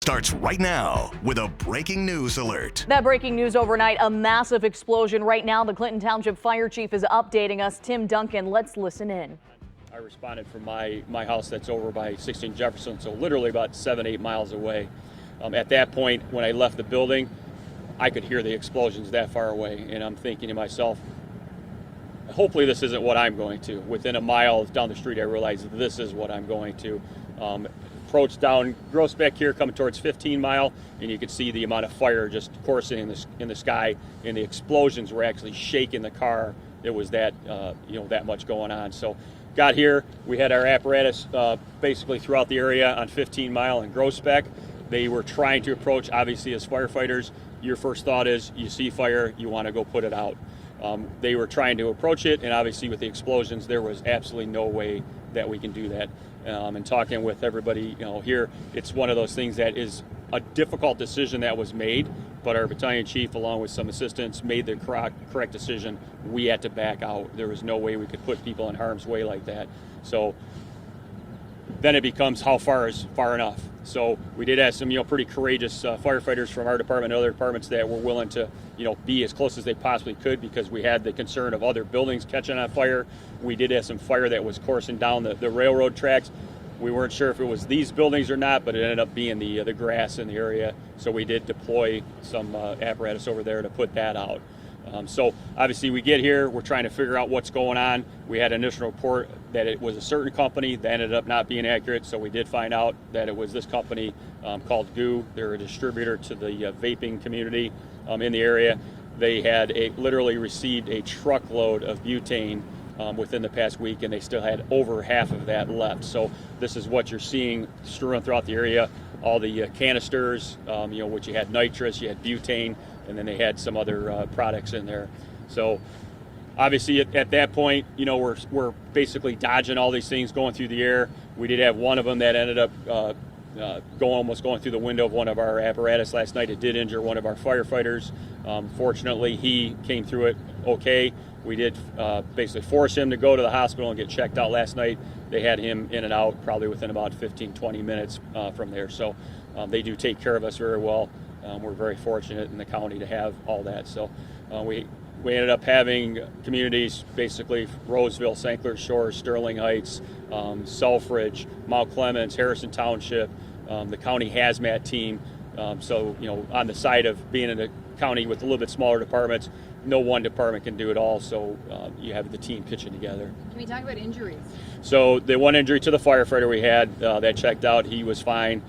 starts right now with a breaking news alert. That breaking news overnight, a massive explosion. Right now, the Clinton Township Fire Chief is updating us. Tim Duncan, let's listen in. I responded from my house that's over by 16 Jefferson, so literally about 7-8 miles away. At that point, when I left the building, I could hear the explosions that far away, and I'm thinking to myself, hopefully this isn't what I'm going to. Within a mile down the street, I realized this is what I'm going to. Approach down Grossbeck here, coming towards 15 Mile, and you could see the amount of fire just coursing in the sky, and the explosions were actually shaking the car. It was that that much going on. So got here, we had our apparatus basically throughout the area on 15 Mile and Grossbeck. They were trying to approach, obviously as firefighters, your first thought is you see fire, you want to go put it out. They were trying to approach it, and obviously with the explosions, there was absolutely no way that we can do that. And talking with everybody, here, it's one of those things that is a difficult decision that was made, but our battalion chief, along with some assistants, made the correct decision. We had to back out. There was no way we could put people in harm's way like that. So then it becomes how far is far enough. So we did have some, pretty courageous firefighters from our department and other departments that were willing to, be as close as they possibly could, because we had the concern of other buildings catching on fire. We did have some fire that was coursing down the railroad tracks. We weren't sure if it was these buildings or not, but it ended up being the grass in the area. So we did deploy some apparatus over there to put that out. So obviously we get here, we're trying to figure out what's going on. We had an initial report that it was a certain company that ended up not being accurate, so we did find out that it was this company called GOO. They're a distributor to the vaping community in the area. They had literally received a truckload of butane within the past week, and they still had over half of that left. So this is what you're seeing strewn throughout the area. All the canisters, which you had nitrous, you had butane, and then they had some other products in there. So obviously at that point, we're basically dodging all these things going through the air. We did have one of them that ended up almost going through the window of one of our apparatus last night. It did injure one of our firefighters. Fortunately, he came through it okay. We did basically force him to go to the hospital and get checked out last night. They had him in and out probably within about 15-20 minutes from there. So they do take care of us very well. We're very fortunate in the county to have all that. So we ended up having communities, basically Roseville, St. Clair Shores, Sterling Heights, Selfridge, Mount Clemens, Harrison Township, the county hazmat team. So on the side of being in a county with a little bit smaller departments, no one department can do it all, so you have the team pitching together. Can we talk about injuries? So the one injury to the firefighter we had that checked out, he was fine.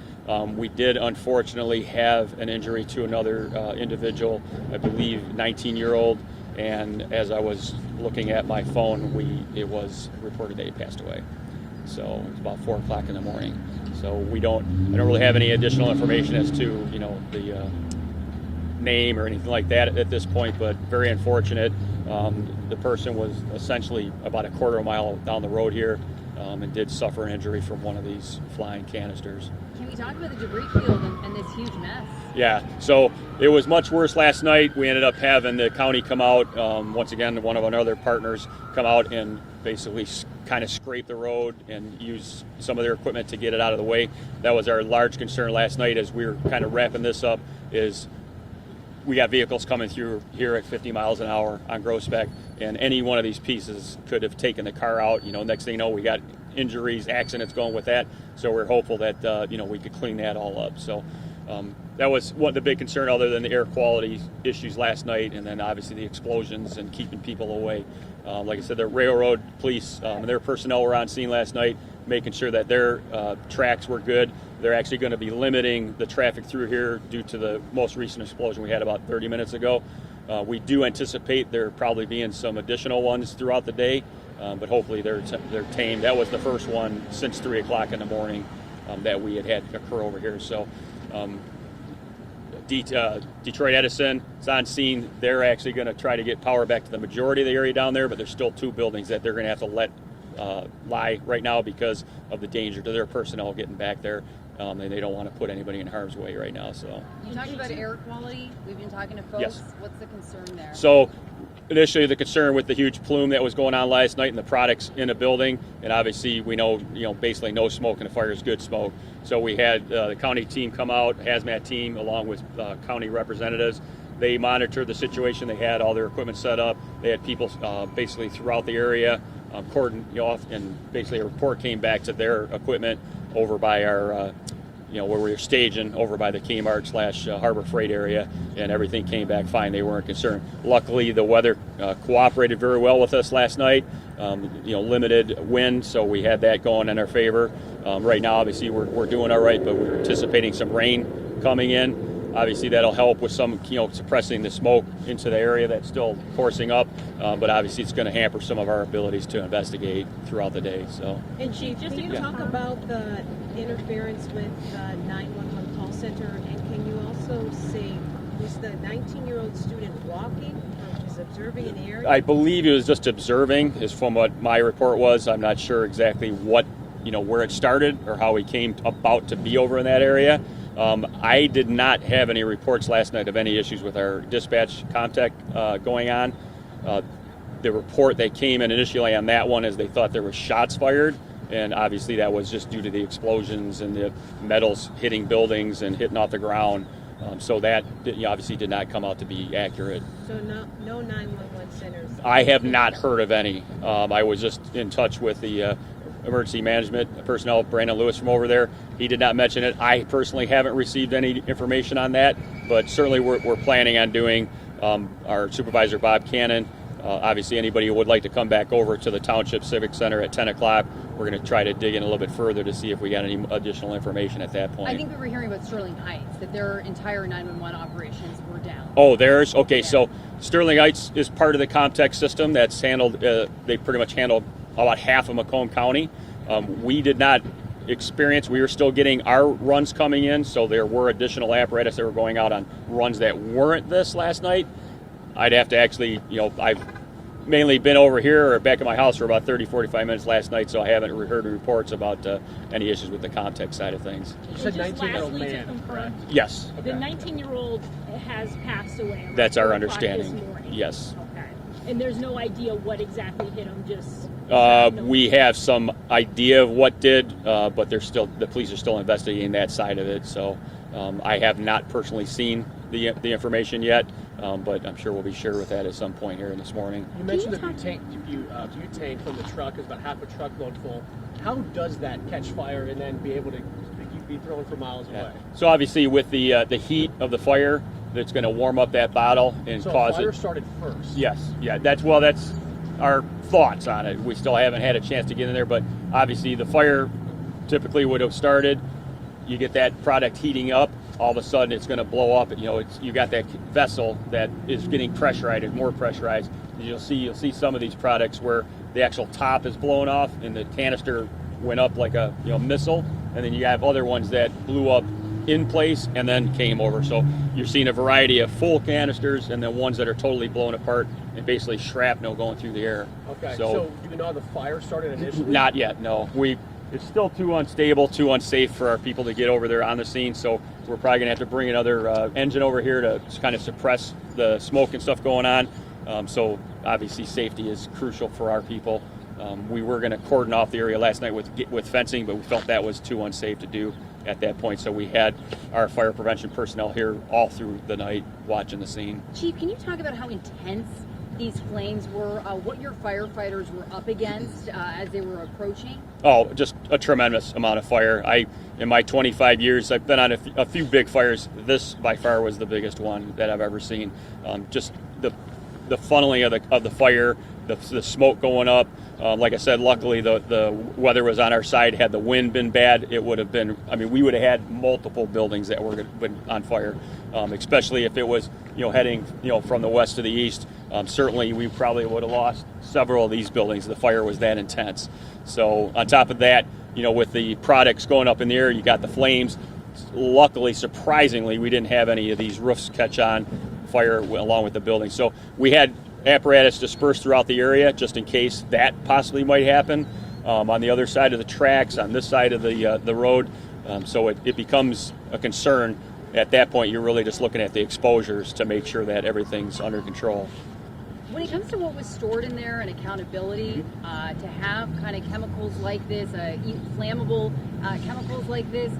We did unfortunately have an injury to another individual, I believe 19-year-old, and as I was looking at my phone, it was reported that he passed away. So it was about 4 o'clock in the morning. So I don't really have any additional information as to the name or anything like that at this point, but very unfortunate. The person was essentially about a quarter mile down the road here and did suffer an injury from one of these flying canisters. Can we talk about the debris field and this huge mess? Yeah, so it was much worse last night. We ended up having the county come out, once again, one of our other partners come out and basically kind of scrape the road and use some of their equipment to get it out of the way. That was our large concern last night as we were kind of wrapping this up, is we got vehicles coming through here at 50 miles an hour on Grossbeck, and any one of these pieces could have taken the car out. Next thing you know, we got injuries, accidents going with that. So we're hopeful that we could clean that all up. So that was the big concern, other than the air quality issues last night, and then obviously the explosions and keeping people away. Like I said, the railroad police and their personnel were on scene last night, making sure that their tracks were good. They're actually going to be limiting the traffic through here due to the most recent explosion we had about 30 minutes ago. We do anticipate there probably being some additional ones throughout the day, but hopefully they're tamed. That was the first one since 3 o'clock in the morning that we had occur over here. So Detroit Edison is on scene. They're actually going to try to get power back to the majority of the area down there, but there's still 2 buildings that they're going to have to let lie right now because of the danger to their personnel getting back there. And they don't want to put anybody in harm's way right now. So you're talking about air quality. We've been talking to folks. Yes. What's the concern there? So initially the concern with the huge plume that was going on last night and the products in the building, and obviously we know, basically no smoke in a fire is good smoke. So we had the county team come out, hazmat team, along with county representatives. They monitored the situation. They had all their equipment set up. They had people basically throughout the area cordoned off, and basically a report came back to their equipment over by our where we were staging over by the Kmart / Harbor Freight area, and everything came back fine. They weren't concerned. Luckily, the weather cooperated very well with us last night. Limited wind, so we had that going in our favor. Right now, obviously, we're doing all right, but we're anticipating some rain coming in. Obviously, that'll help with some, suppressing the smoke into the area that's still coursing up. But obviously, it's going to hamper some of our abilities to investigate throughout the day. So. And Chief, can you talk about the interference with the 911 call center? And can you also say, was the 19-year-old student walking or was observing in the area? I believe he was just observing, is from what my report was. I'm not sure exactly what, where it started or how he came about to be over in that area. I did not have any reports last night of any issues with our dispatch contact going on. The report that came in initially on that one is they thought there were shots fired, and obviously that was just due to the explosions and the metals hitting buildings and hitting off the ground. So that obviously did not come out to be accurate. So no 911 centers? I have not heard of any. I was just in touch with the emergency management personnel, Brandon Lewis from over there. He did not mention it. I personally haven't received any information on that, but certainly we're planning on doing. Our supervisor, Bob Cannon, obviously anybody who would like to come back over to the Township Civic Center at 10 o'clock, we're going to try to dig in a little bit further to see if we got any additional information at that point. I think we were hearing about Sterling Heights, that their entire 911 operations were down. Oh, theirs? Okay, yeah. So Sterling Heights is part of the Comtech system that's handled, they pretty much handle about half of Macomb County. We did not experience, we were still getting our runs coming in, so there were additional apparatus that were going out on runs that weren't this last night. I'd have to actually, I've mainly been over here or back at my house for about 30-45 minutes last night, so I haven't heard reports about any issues with the Comtech side of things. You said 19-year-old man, correct? Yes. The 19-year-old has passed away. That's our understanding. Yes. Okay. And there's no idea what exactly hit him, just... We have some idea of what did, but the police are still investigating that side of it. So I have not personally seen the information yet, but I'm sure we'll be shared with that at some point here this morning. You mentioned the butane from the truck is about half a truckload full. How does that catch fire and then be able to be thrown for miles away? So obviously with the heat of the fire, that's going to warm up that bottle and cause it. So fire started first. Yes. Yeah. That's our thoughts on it. We still haven't had a chance to get in there, but obviously the fire typically would have started. You get that product heating up, all of a sudden it's going to blow up. You got that vessel that is getting pressurized, more pressurized. You'll see some of these products where the actual top is blown off and the canister went up like a missile, and then you have other ones that blew up in place and then came over. So you're seeing a variety of full canisters and then ones that are totally blown apart and basically shrapnel going through the air. Okay, so do you know how the fire started initially? Not yet, no. It's still too unstable, too unsafe for our people to get over there on the scene, so we're probably going to have to bring another engine over here to kind of suppress the smoke and stuff going on. So obviously safety is crucial for our people. We were going to cordon off the area last night with fencing, but we felt that was too unsafe to do at that point. So we had our fire prevention personnel here all through the night watching the scene. Chief, can you talk about how intense these flames were, what your firefighters were up against as they were approaching? Oh, just a tremendous amount of fire. In my 25 years, I've been on a few big fires. This by far was the biggest one that I've ever seen. Just the funneling of the fire, the smoke going up. Like I said, luckily the weather was on our side. Had the wind been bad, it would have been, we would have had multiple buildings that were on fire, especially if it was, heading, from the west to the east. Certainly we probably would have lost several of these buildings. The fire was that intense. So on top of that, with the products going up in the air, you got the flames. Luckily, surprisingly, we didn't have any of these roofs catch on fire along with the building. So we had apparatus dispersed throughout the area just in case that possibly might happen on the other side of the tracks, on this side of the road. So it becomes a concern. At that point, you're really just looking at the exposures to make sure that everything's under control. When it comes to what was stored in there and accountability, to have kind of chemicals like this, flammable chemicals like this,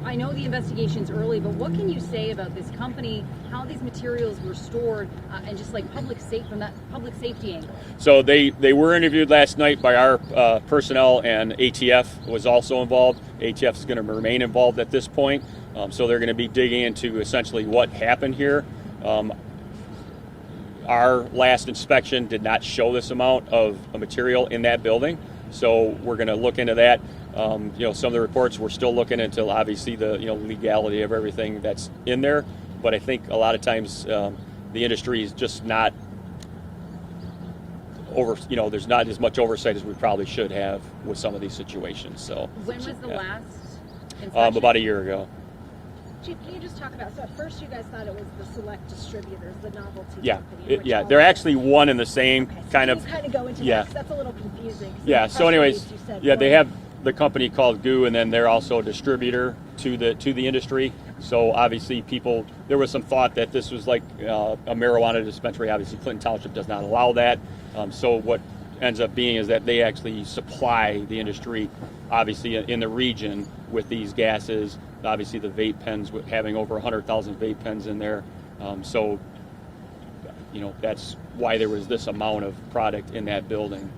I know the investigation's early, but what can you say about this company, how these materials were stored, and just like from that public safety angle? So they were interviewed last night by our personnel, and ATF was also involved. ATF is going to remain involved at this point, so they're going to be digging into essentially what happened here. Our last inspection did not show this amount of material in that building, so we're going to look into that. Some of the reports we're still looking into, obviously the legality of everything that's in there, but I think a lot of times the industry is just not there's not as much oversight as we probably should have with some of these situations. So when was the last inspection? About a year ago. Chief, can you just talk about, so at first you guys thought it was the Select Distributors, the novelty company? They're actually one and the same kind of. Kind of go into that, 'cause that's a little confusing. Yeah, so anyways, they have the company called GOO, and then they're also a distributor to the industry. So obviously there was some thought that this was like a marijuana dispensary. Obviously Clinton Township does not allow that. So what ends up being is that they actually supply the industry, obviously in the region, with these gases. Obviously the vape pens, having over 100,000 vape pens in there. So that's why there was this amount of product in that building.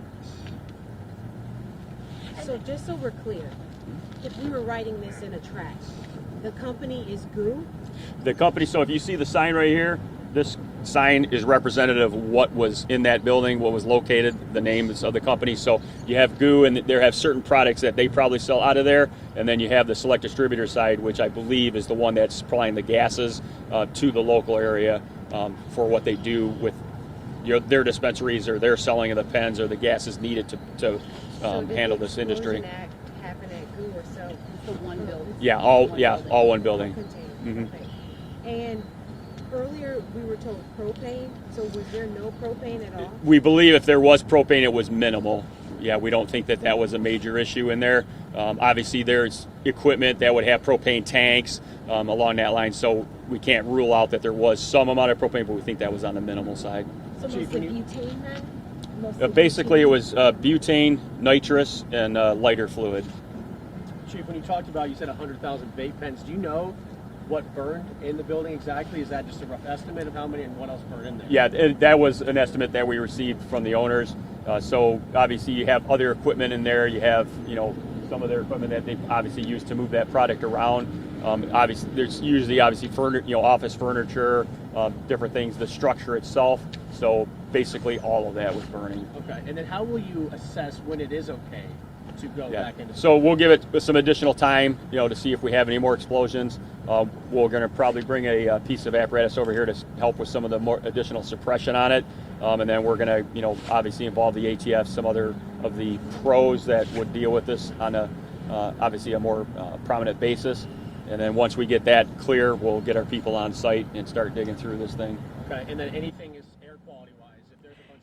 So just so we're clear, if we were writing this in a track, the company is GOO? The company, so if you see the sign right here, this sign is representative of what was in that building, what was located, the names of the company. So you have GOO, and they have certain products that they probably sell out of there, and then you have the Select Distributor side, which I believe is the one that's supplying the gases to the local area for what they do with their dispensaries, or their selling of the pens or the gases needed to handle this industry. Happen at GOO or so? The one building. Yeah, all one building. Mm-hmm. Okay. And earlier we were told propane, so was there no propane at all? We believe if there was propane, it was minimal. Yeah, we don't think that was a major issue in there. Obviously, there's equipment that would have propane tanks along that line, so we can't rule out that there was some amount of propane, but we think that was on the minimal side. So mostly butane then? Basically, it was butane, nitrous, and lighter fluid. Chief, when you talked about, you said 100,000 vape pens. Do you know what burned in the building exactly? Is that just a rough estimate of how many and what else burned in there? Yeah, that was an estimate that we received from the owners. So obviously you have other equipment in there. You have some of their equipment that they obviously use to move that product around. Obviously, there's usually office furniture, different things, the structure itself. So basically all of that was burning. Okay, and then how will you assess when it is okay to go back into? So we'll give it some additional time, to see if we have any more explosions. We're going to probably bring a piece of apparatus over here to help with some of the more additional suppression on it, and then we're going to, obviously involve the ATF, some other of the pros that would deal with this on obviously a more prominent basis. And then once we get that clear, we'll get our people on site and start digging through this thing. Okay, and then anything is air quality wise.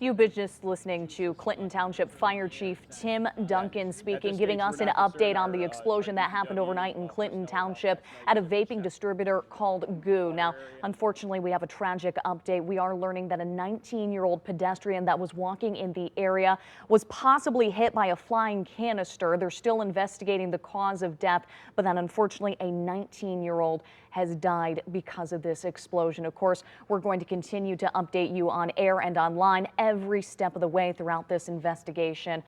You've been just listening to Clinton Township Fire Chief Tim Duncan speaking, giving us an update on the explosion that happened overnight in Clinton Township at a vaping distributor called GOO. Now, unfortunately, we have a tragic update. We are learning that a 19-year-old pedestrian that was walking in the area was possibly hit by a flying canister. They're still investigating the cause of death, but then unfortunately, a 19-year-old has died because of this explosion. Of course, we're going to continue to update you on air and online every step of the way throughout this investigation.